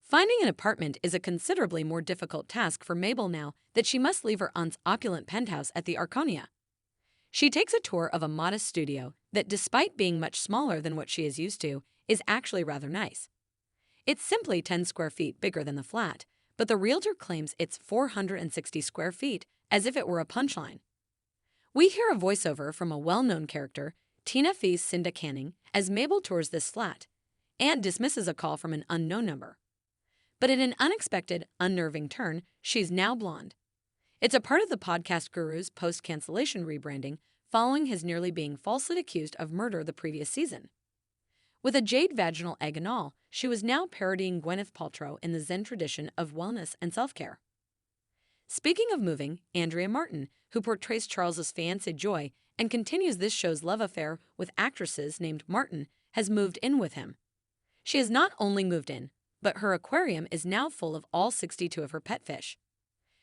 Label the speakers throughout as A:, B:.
A: Finding an apartment is a considerably more difficult task for Mabel now that she must leave her aunt's opulent penthouse at the Arconia. She takes a tour of a modest studio that, despite being much smaller than what she is used to, is actually rather nice. It's simply 10 square feet bigger than the flat, but the realtor claims it's 460 square feet, as if it were a punchline. We hear a voiceover from a well-known character, Tina Fey's Cinda Canning, as Mabel tours this flat, and dismisses a call from an unknown number. But in an unexpected, unnerving turn, she's now blonde. It's a part of the podcast guru's post-cancellation rebranding following his nearly being falsely accused of murder the previous season. With a jade vaginal egg and all, she was now parodying Gwyneth Paltrow in the Zen tradition of wellness and self-care. Speaking of moving, Andrea Martin, who portrays Charles's fiancée Joy and continues this show's love affair with actresses named Martin, has moved in with him. She has not only moved in, but her aquarium is now full of all 62 of her pet fish.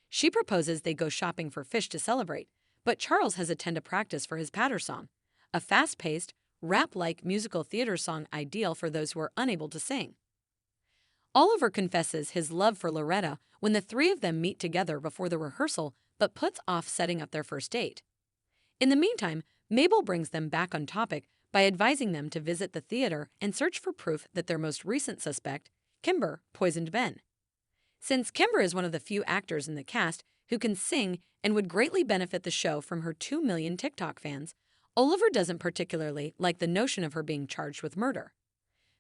A: She proposes they go shopping for fish to celebrate, but Charles has attended practice for his patter song, a fast-paced, rap-like musical theater song ideal for those who are unable to sing. Oliver confesses his love for Loretta when the three of them meet together before the rehearsal, but puts off setting up their first date. In the meantime, Mabel brings them back on topic by advising them to visit the theater and search for proof that their most recent suspect, Kimber, poisoned Ben. Since Kimber is one of the few actors in the cast who can sing and would greatly benefit the show from her 2 million TikTok fans, Oliver doesn't particularly like the notion of her being charged with murder.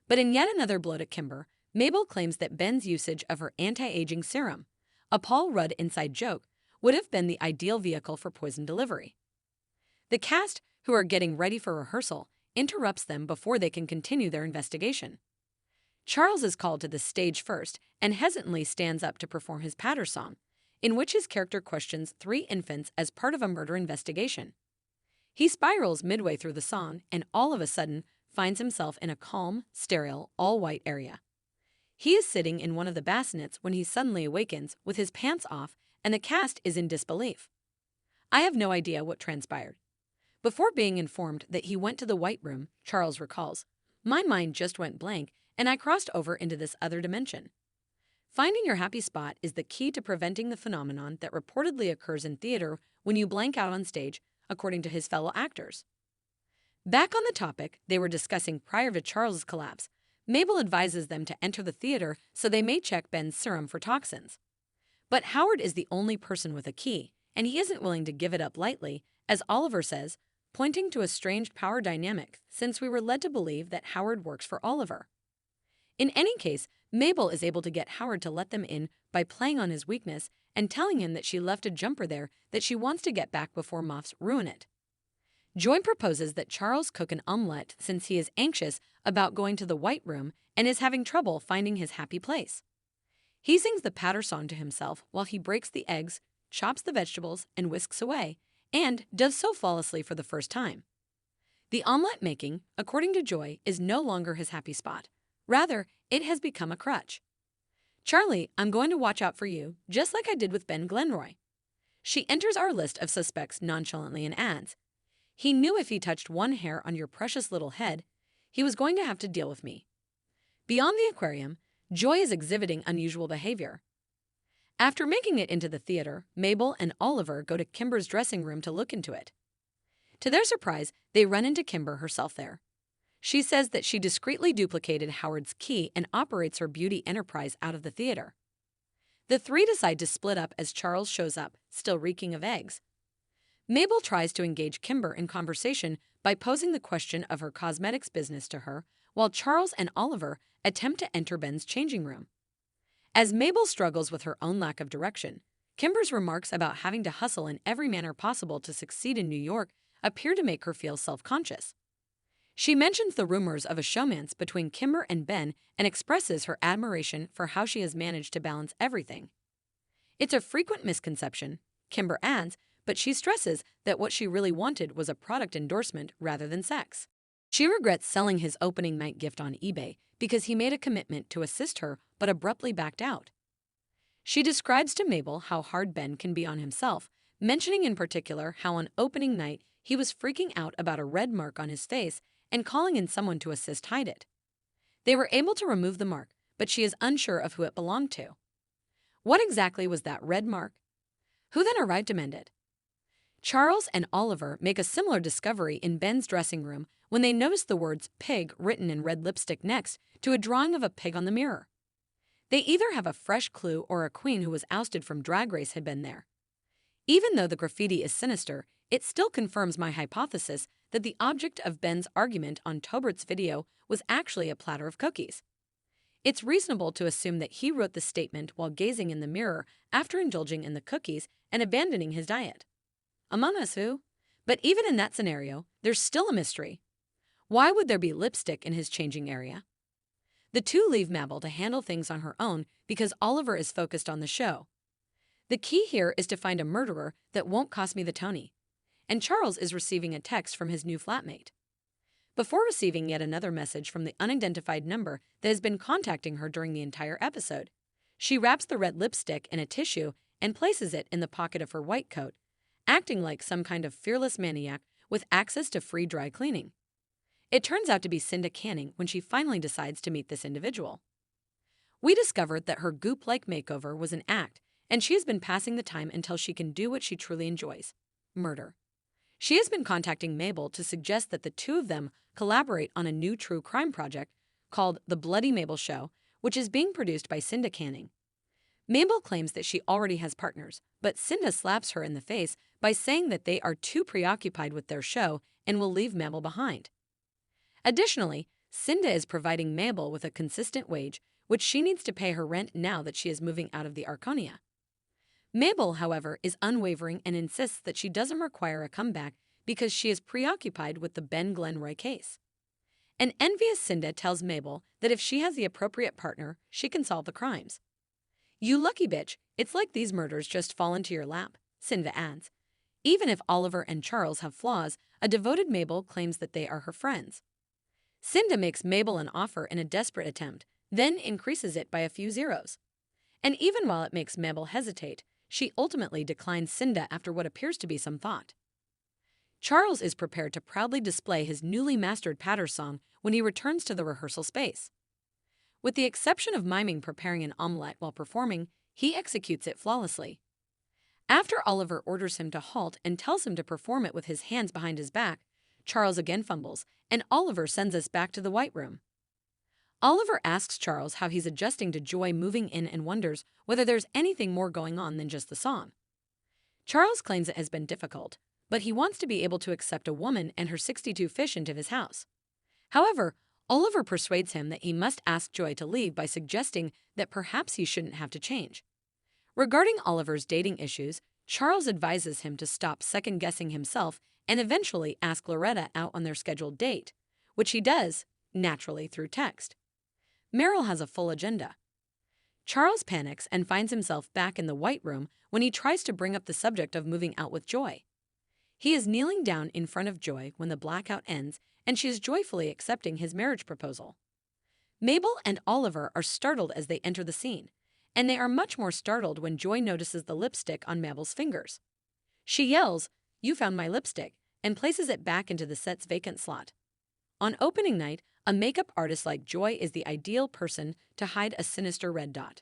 A: But in yet another blow to Kimber, Mabel claims that Ben's usage of her anti-aging serum, a Paul Rudd inside joke, would have been the ideal vehicle for poison delivery. The cast, who are getting ready for rehearsal, interrupts them before they can continue their investigation. Charles is called to the stage first and hesitantly stands up to perform his patter song, in which his character questions 3 infants as part of a murder investigation. He spirals midway through the song and all of a sudden finds himself in a calm, sterile, all-white area. He is sitting in one of the bassinets when he suddenly awakens with his pants off, and the cast is in disbelief. I have no idea what transpired. Before being informed that he went to the White Room, Charles recalls, my mind just went blank and I crossed over into this other dimension. Finding your happy spot is the key to preventing the phenomenon that reportedly occurs in theater when you blank out on stage, according to his fellow actors. Back on the topic they were discussing prior to Charles' collapse, Mabel advises them to enter the theater so they may check Ben's serum for toxins. But Howard is the only person with a key, and he isn't willing to give it up lightly, as Oliver says, pointing to a strange power dynamic since we were led to believe that Howard works for Oliver. In any case, Mabel is able to get Howard to let them in by playing on his weakness and telling him that she left a jumper there that she wants to get back before moths ruin it. Joy proposes that Charles cook an omelette since he is anxious about going to the White Room and is having trouble finding his happy place. He sings the patter song to himself while he breaks the eggs, chops the vegetables, and whisks away, and does so flawlessly for the first time. The omelette making, according to Joy, is no longer his happy spot. Rather, it has become a crutch. Charlie, I'm going to watch out for you, just like I did with Ben Glenroy. She enters our list of suspects nonchalantly and adds, he knew if he touched one hair on your precious little head, he was going to have to deal with me. Beyond the aquarium, Joy is exhibiting unusual behavior. After making it into the theater, Mabel and Oliver go to Kimber's dressing room to look into it. To their surprise, they run into Kimber herself there. She says that she discreetly duplicated Howard's key and operates her beauty enterprise out of the theater. The three decide to split up as Charles shows up, still reeking of eggs. Mabel tries to engage Kimber in conversation by posing the question of her cosmetics business to her, while Charles and Oliver attempt to enter Ben's changing room. As Mabel struggles with her own lack of direction, Kimber's remarks about having to hustle in every manner possible to succeed in New York appear to make her feel self-conscious. She mentions the rumors of a showmance between Kimber and Ben and expresses her admiration for how she has managed to balance everything. It's a frequent misconception, Kimber adds, but she stresses that what she really wanted was a product endorsement rather than sex. She regrets selling his opening night gift on eBay because he made a commitment to assist her but abruptly backed out. She describes to Mabel how hard Ben can be on himself, mentioning in particular how on opening night he was freaking out about a red mark on his face and calling in someone to assist hide it. They were able to remove the mark, but she is unsure of who it belonged to. What exactly was that red mark? Who then arrived to mend it? Charles and Oliver make a similar discovery in Ben's dressing room when they notice the words pig written in red lipstick next to a drawing of a pig on the mirror. They either have a fresh clue or a queen who was ousted from Drag Race had been there. Even though the graffiti is sinister, it still confirms my hypothesis that the object of Ben's argument on Tobert's video was actually a platter of cookies. It's reasonable to assume that he wrote the statement while gazing in the mirror after indulging in the cookies and abandoning his diet. Among Us who? But even in that scenario, there's still a mystery. Why would there be lipstick in his changing area? The two leave Mabel to handle things on her own because Oliver is focused on the show. The key here is to find a murderer that won't cost me the Tony. And Charles is receiving a text from his new flatmate. Before receiving yet another message from the unidentified number that has been contacting her during the entire episode, she wraps the red lipstick in a tissue and places it in the pocket of her white coat, acting like some kind of fearless maniac with access to free dry cleaning. It turns out to be Cinda Canning when she finally decides to meet this individual. We discovered that her goop-like makeover was an act, and she has been passing the time until she can do what she truly enjoys: murder. She has been contacting Mabel to suggest that the two of them collaborate on a new true crime project called The Bloody Mabel Show, which is being produced by Cinda Canning. Mabel claims that she already has partners, but Cinda slaps her in the face by saying that they are too preoccupied with their show and will leave Mabel behind. Additionally, Cinda is providing Mabel with a consistent wage, which she needs to pay her rent now that she is moving out of the Arconia. Mabel, however, is unwavering and insists that she doesn't require a comeback because she is preoccupied with the Ben Glenroy case. An envious Cinda tells Mabel that if she has the appropriate partner, she can solve the crimes. "You lucky bitch, it's like these murders just fall into your lap," Cinda adds. Even if Oliver and Charles have flaws, a devoted Mabel claims that they are her friends. Cinda makes Mabel an offer in a desperate attempt, then increases it by a few zeros. And even while it makes Mabel hesitate, she ultimately declines Cinda after what appears to be some thought. Charles is prepared to proudly display his newly mastered patter song when he returns to the rehearsal space. With the exception of miming preparing an omelette while performing, he executes it flawlessly. After Oliver orders him to halt and tells him to perform it with his hands behind his back, Charles again fumbles, and Oliver sends us back to the White Room. Oliver asks Charles how he's adjusting to Joy moving in and wonders whether there's anything more going on than just the song. Charles claims it has been difficult, but he wants to be able to accept a woman and her 62 fish into his house. However, Oliver persuades him that he must ask Joy to leave by suggesting that perhaps he shouldn't have to change. Regarding Oliver's dating issues, Charles advises him to stop second-guessing himself and eventually ask Loretta out on their scheduled date, which he does, naturally, through text. Meryl has a full agenda. Charles panics and finds himself back in the White Room when he tries to bring up the subject of moving out with Joy. He is kneeling down in front of Joy when the blackout ends, and she is joyfully accepting his marriage proposal. Mabel and Oliver are startled as they enter the scene, and they are much more startled when Joy notices the lipstick on Mabel's fingers. She yells, "You found my lipstick," and places it back into the set's vacant slot. On opening night, a makeup artist like Joy is the ideal person to hide a sinister red dot.